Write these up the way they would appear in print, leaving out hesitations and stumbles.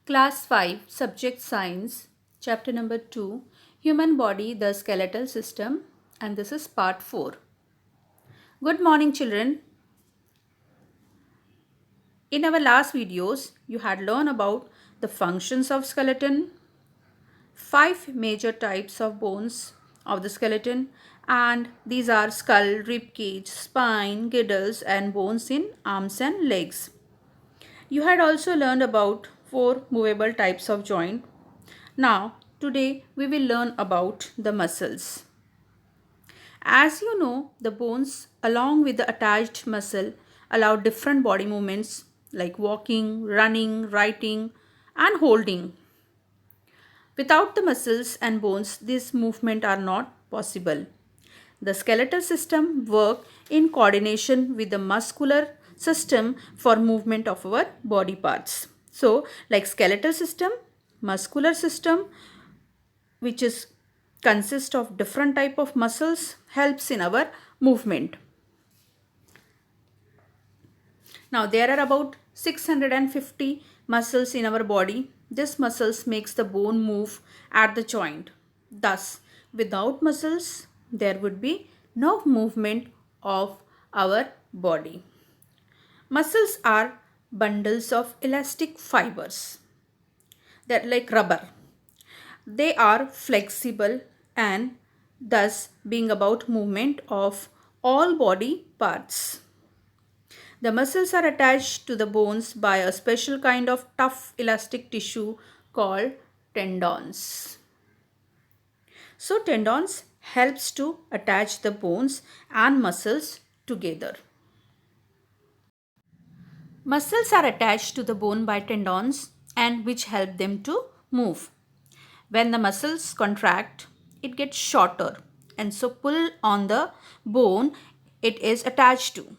Class 5, Subject Science, Chapter number 2, Human Body, the Skeletal System, and this is Part 4. Good morning, children. In our last videos, you had learned about the functions of skeleton, 5 major types of bones of the skeleton, and these are skull, rib cage, spine, girdles, and bones in arms and legs. You had also learned about 4 movable types of joint. Now, today we will learn about the muscles. As you know, the bones along with the attached muscle allow different body movements like walking, running, writing, and holding. Without the muscles and bones, these movements are not possible. The skeletal system work in coordination with the muscular system for movement of our body parts. So, like skeletal system, muscular system, which is consist of different type of muscles, helps in our movement. Now there are about 650 muscles in our body. This muscles makes the bone move at the joint. Thus, without muscles, there would be no movement of our body. Muscles are bundles of elastic fibers that like rubber. They are flexible and thus being about movement of all body parts. The muscles are attached to the bones by a special kind of tough elastic tissue called tendons. So tendons helps to attach the bones and muscles together. Muscles are attached to the bone by tendons and which help them to move. When the muscles contract, it gets shorter and so pull on the bone it is attached to.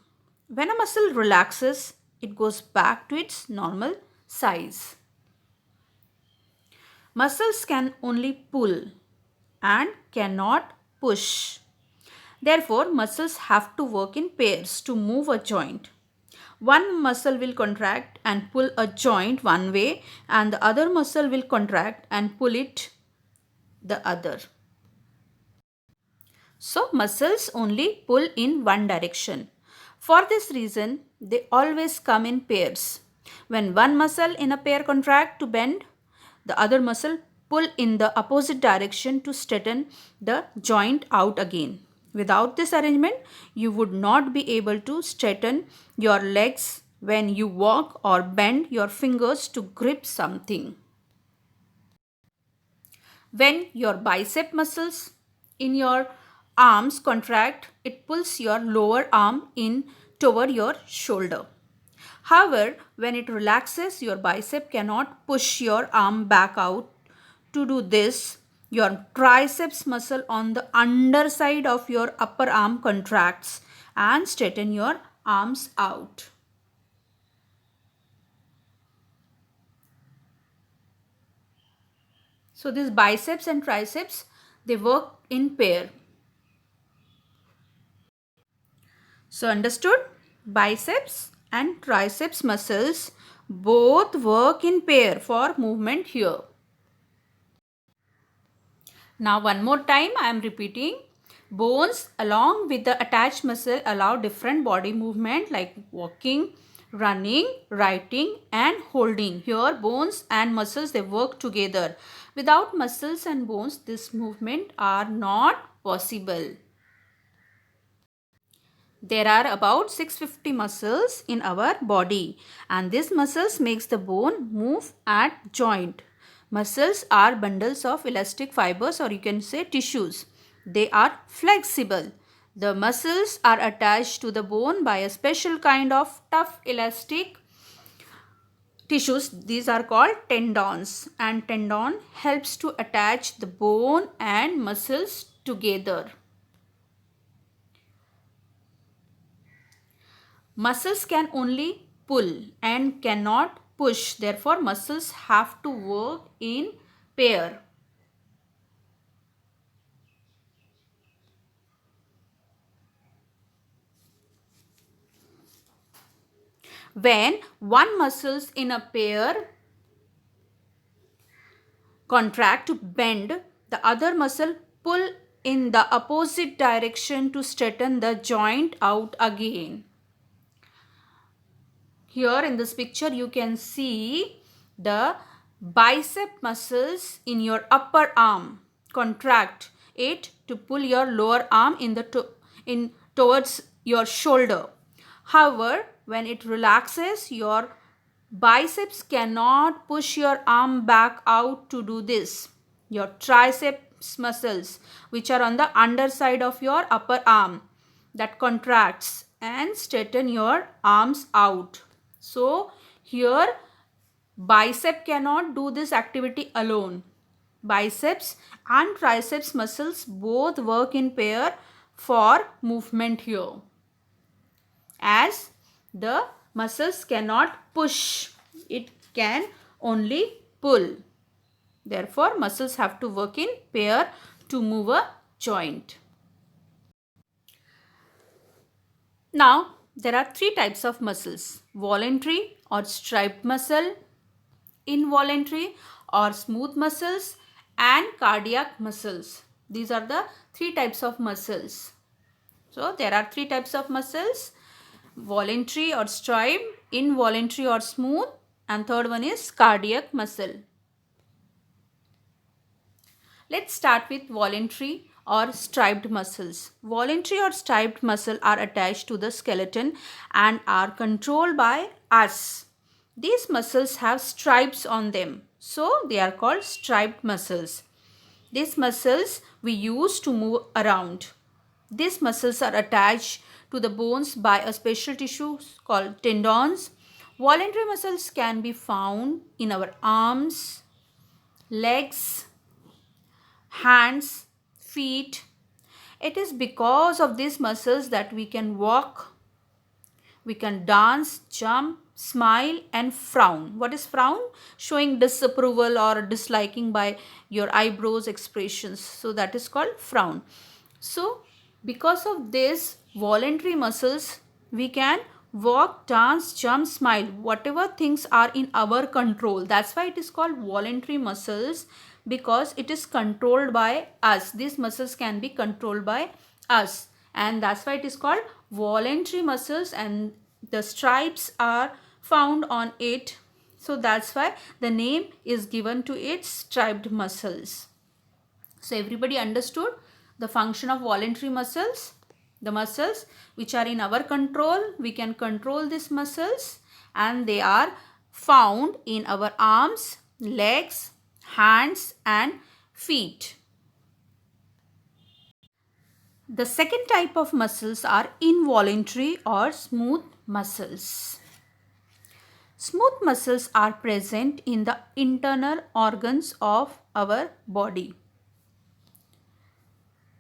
When a muscle relaxes, it goes back to its normal size. Muscles can only pull and cannot push. Therefore, muscles have to work in pairs to move a joint. One muscle will contract and pull a joint one way and the other muscle will contract and pull it the other. So muscles only pull in one direction. For this reason, they always come in pairs. When one muscle in a pair contract to bend, the other muscle pull in the opposite direction to straighten the joint out again. Without this arrangement, you would not be able to straighten your legs when you walk or bend your fingers to grip something. When your bicep muscles in your arms contract, it pulls your lower arm in toward your shoulder. However, when it relaxes, your bicep cannot push your arm back out. To do this, your triceps muscle on the underside of your upper arm contracts and straighten your arms out. So these biceps and triceps, they work in pair. So understood? Biceps and triceps muscles both work in pair for movement here. Now one more time I am repeating. Bones along with the attached muscle allow different body movement like walking, running, writing and holding. Here bones and muscles they work together. Without muscles and bones this movement are not possible. There are about 650 muscles in our body and these muscles makes the bone move at joint. Muscles are bundles of elastic fibers or you can say tissues. They are flexible. The muscles are attached to the bone by a special kind of tough elastic tissues. These are called tendons and tendon helps to attach the bone and muscles together. Muscles can only pull and cannot push. Therefore, muscles have to work in pair. When one muscles in a pair contract to bend, the other muscle pull in the opposite direction to straighten the joint out again. Here in this picture you can see the bicep muscles in your upper arm. Contract it to pull your lower arm towards your shoulder. However, when it relaxes, your biceps cannot push your arm back out to do this. Your triceps muscles, which are on the underside of your upper arm, that contracts and straighten your arms out. So here bicep cannot do this activity alone. Biceps and triceps muscles both work in pair for movement here, as the muscles cannot push, it can only pull. Therefore, muscles have to work in pair to move a joint. Now, there are three types of muscles: voluntary or striped muscle, involuntary or smooth muscles, and cardiac muscles. These are the three types of muscles. So, there are three types of muscles: voluntary or striped, involuntary or smooth, and third one is cardiac muscle. Let's start with voluntary or striped muscles. Voluntary or striped muscle are attached to the skeleton and are controlled by us. These muscles have stripes on them, so they are called striped muscles. These muscles we use to move around. These muscles are attached to the bones by a special tissue called tendons. Voluntary muscles can be found in our arms, legs, hands, feet. It is because of these muscles that we can walk, we can dance, jump, smile, and frown. What is frown? Showing disapproval or disliking by your eyebrows expressions. So that is called frown. So because of this voluntary muscles, we can walk, dance, jump, smile, whatever things are in our control. That's why it is called voluntary muscles, because it is controlled by us. These muscles can be controlled by us, and that's why it is called voluntary muscles, and the stripes are found on it. So that's why the name is given to its striped muscles. So everybody understood the function of voluntary muscles? The muscles which are in our control, we can control these muscles, and they are found in our arms, legs, hands, and feet. The second type of muscles are involuntary or smooth muscles. Smooth muscles are present in the internal organs of our body.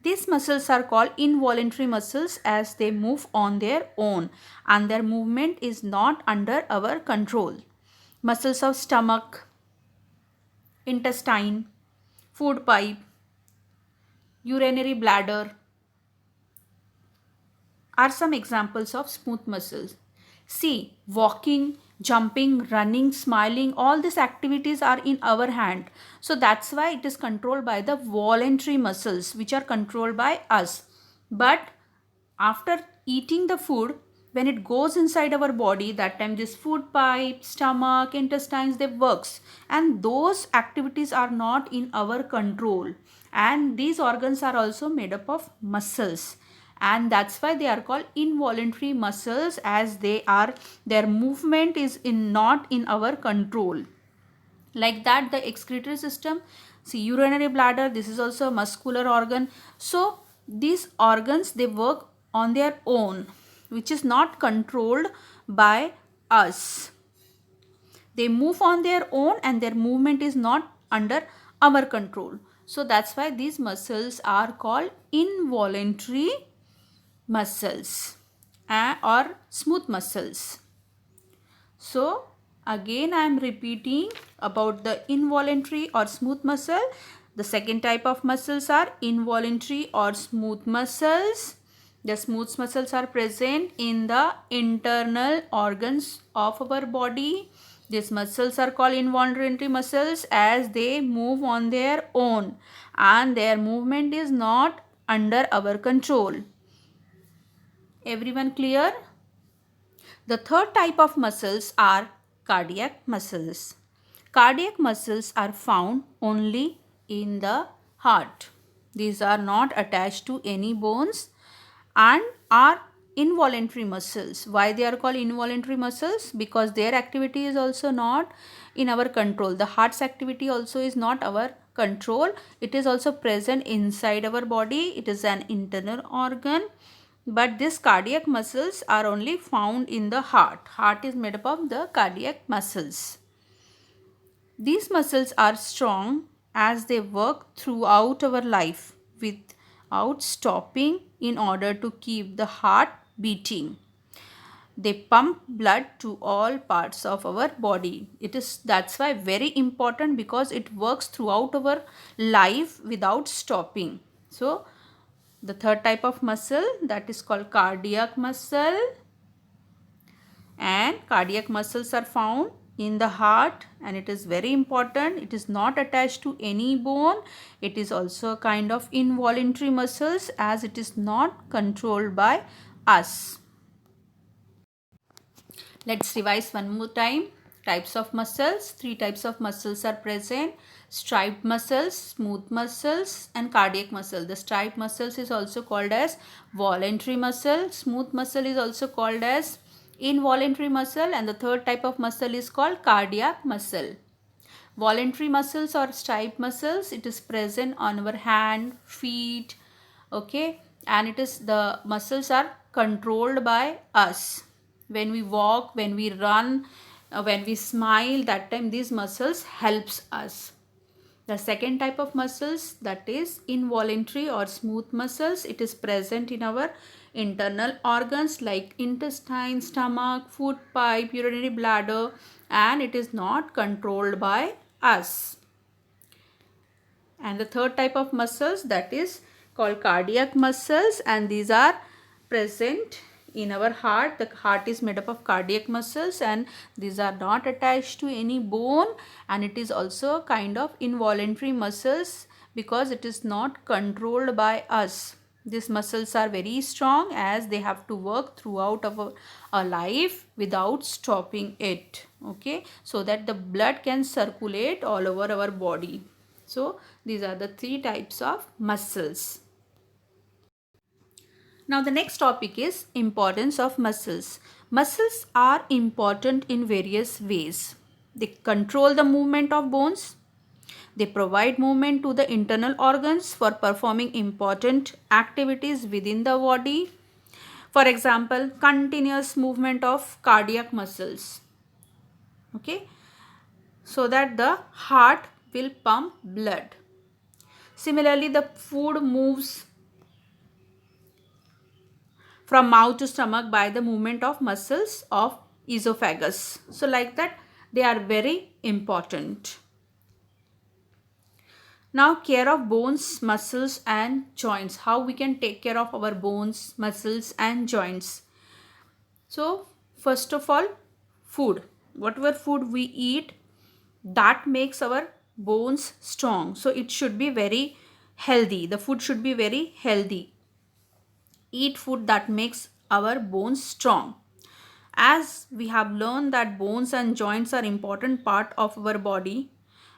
These muscles are called involuntary muscles as they move on their own and their movement is not under our control. Muscles of stomach, intestine, food pipe, urinary bladder are some examples of smooth muscles. See, walking, jumping, running, smiling, all these activities are in our hand. So that's why it is controlled by the voluntary muscles, which are controlled by us. But after eating the food, when it goes inside our body, that time this food pipe, stomach, intestines, they works, and those activities are not in our control, and these organs are also made up of muscles, and that's why they are called involuntary muscles, as their movement is not in our control. Like that, the excretory system, see, urinary bladder, this is also a muscular organ. So these organs, they work on their own, which is not controlled by us. They move on their own and their movement is not under our control. So that's why these muscles are called involuntary muscles or smooth muscles. So again I am repeating about the involuntary or smooth muscle. The second type of muscles are involuntary or smooth muscles. The smooth muscles are present in the internal organs of our body. These muscles are called involuntary muscles as they move on their own and their movement is not under our control. Everyone clear? The third type of muscles are cardiac muscles. Cardiac muscles are found only in the heart. These are not attached to any bones and are involuntary muscles. Why they are called involuntary muscles? Because their activity is also not in our control. The heart's activity also is not our control. It is also present inside our body. It is an internal organ, but these cardiac muscles are only found in the heart. Heart is made up of the cardiac muscles. These muscles are strong as they work throughout our life without stopping in order to keep the heart beating. They pump blood to all parts of our body. That's why very important, because it works throughout our life without stopping. So the third type of muscle, that is called cardiac muscle, and cardiac muscles are found in the heart and it is very important. It is not attached to any bone. It is also a kind of involuntary muscles as it is not controlled by us. Let's revise one more time. Types of muscles. 3 types of muscles are present: striped muscles, smooth muscles, and cardiac muscle. The striped muscles is also called as voluntary muscle. Smooth muscle is also called as involuntary muscle, and the third type of muscle is called cardiac muscle. Voluntary muscles or striped muscles, it is present on our hand, feet, okay, and it is the muscles are controlled by us. When we walk, when we run, when we smile, that time these muscles helps us. The second type of muscles, that is involuntary or smooth muscles, it is present in our internal organs like intestine, stomach, food pipe, urinary bladder, and it is not controlled by us. And the third type of muscles, that is called cardiac muscles, and these are present in our heart. The heart is made up of cardiac muscles and these are not attached to any bone, and it is also kind of involuntary muscles because it is not controlled by us. These muscles are very strong as they have to work throughout our life without stopping it, okay, so that the blood can circulate all over our body. So these are the 3 types of muscles. Now the next topic is importance of muscles. Muscles are important in various ways. They control the movement of bones. They provide movement to the internal organs for performing important activities within the body. For example, continuous movement of cardiac muscles. Okay, so that the heart will pump blood. Similarly, the food moves from mouth to stomach by the movement of muscles of esophagus. So like that, they are very important. Now, care of bones, muscles and joints. How we can take care of our bones, muscles and joints. So first of all, food. Whatever food we eat, that makes our bones strong. So it should be very healthy. The food should be very healthy. Eat food that makes our bones strong. As we have learned that bones and joints are important part of our body,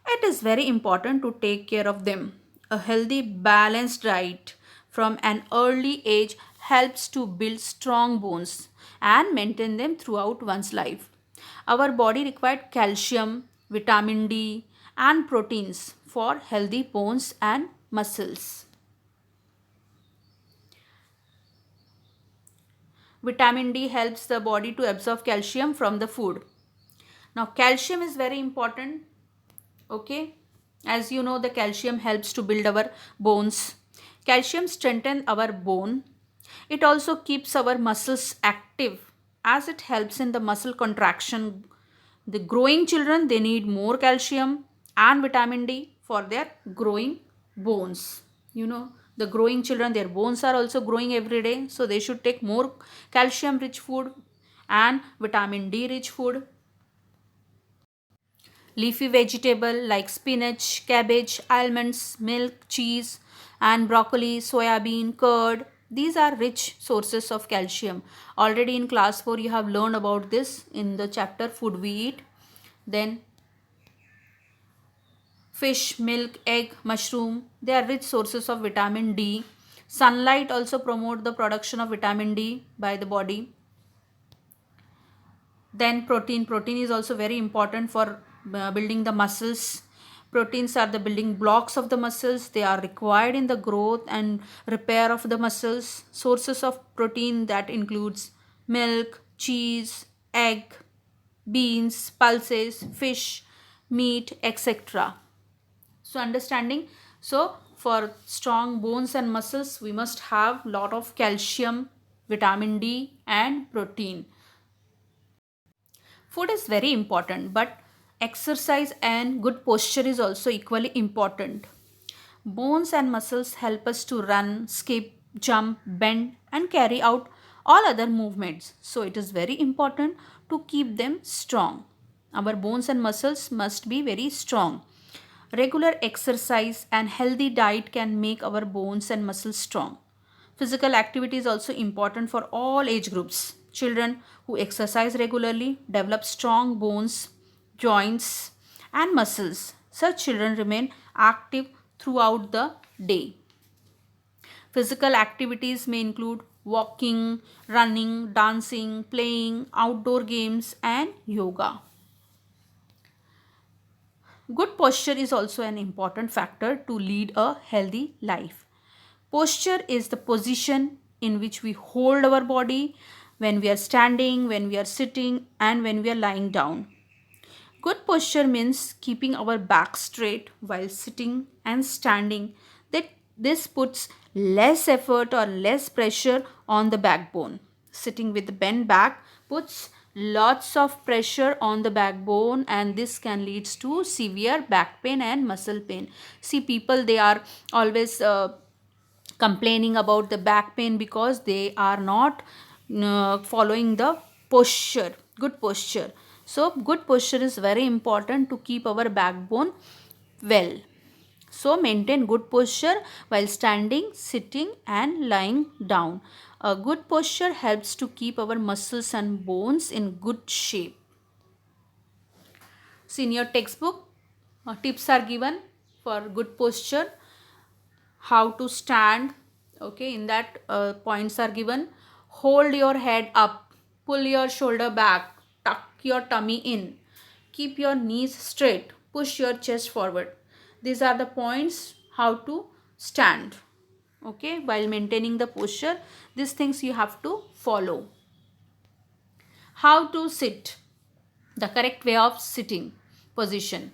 it is very important to take care of them. A healthy, balanced diet from an early age helps to build strong bones and maintain them throughout one's life. Our body requires calcium, vitamin D, and proteins for healthy bones and muscles. Vitamin D helps the body to absorb calcium from the food. Now, calcium is very important. Okay, as you know, the calcium helps to build our bones. Calcium strengthens our bone. It also keeps our muscles active as it helps in the muscle contraction. The growing children, they need more calcium and vitamin D for their growing bones. You know, the growing children, their bones are also growing every day, so they should take more calcium rich food and vitamin D rich food. Leafy vegetable like spinach, cabbage, almonds, milk, cheese, and broccoli, soybean, curd. These are rich sources of calcium. Already in class 4 you have learned about this in the chapter food we eat. Then fish, milk, egg, mushroom, they are rich sources of vitamin D. Sunlight also promote the production of vitamin D by the body. Then protein is also very important for building the muscles. Proteins are the building blocks of the muscles. They are required in the growth and repair of the muscles. Sources of protein that includes milk, cheese, egg, beans, pulses, fish, meat, etc. So understanding, so for strong bones and muscles we must have lot of calcium, vitamin D and protein. Food is very important, but exercise and good posture is also equally important. Bones and muscles help us to run, skip, jump, bend, and carry out all other movements. So, it is very important to keep them strong. Our bones and muscles must be very strong. Regular exercise and healthy diet can make our bones and muscles strong. Physical activity is also important for all age groups. Children who exercise regularly develop strong bones, joints, and muscles. Such children remain active throughout the day. Physical activities may include walking, running, dancing, playing, outdoor games, and yoga. Good posture is also an important factor to lead a healthy life. Posture is the position in which we hold our body when we are standing, when we are sitting, and when we are lying down. Good posture means keeping our back straight while sitting and standing. That this puts less effort or less pressure on the backbone. Sitting with the bent back puts lots of pressure on the backbone, and this can lead to severe back pain and muscle pain. See, people, they are always complaining about the back pain because they are not following the posture, good posture. So good posture is very important to keep our backbone well. So maintain good posture while standing, sitting and lying down. A good posture helps to keep our muscles and bones in good shape. See, in your textbook, tips are given for good posture, how to stand. Okay, in that points are given. Hold your head up, pull your shoulder back, tuck your tummy in, keep your knees straight, push your chest forward. These are the points how to stand. Okay, while maintaining the posture, these things you have to follow. How to sit, the correct way of sitting position.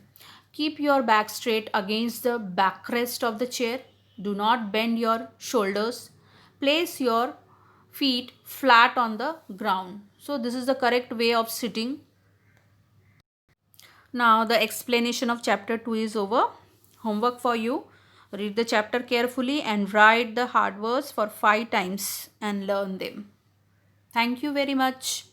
Keep your back straight against the backrest of the chair. Do not bend your shoulders. Place your feet flat on the ground. So this is the correct way of sitting. Now the explanation of chapter 2 is over. Homework for you. Read the chapter carefully and write the hard words for 5 times and learn them. Thank you very much.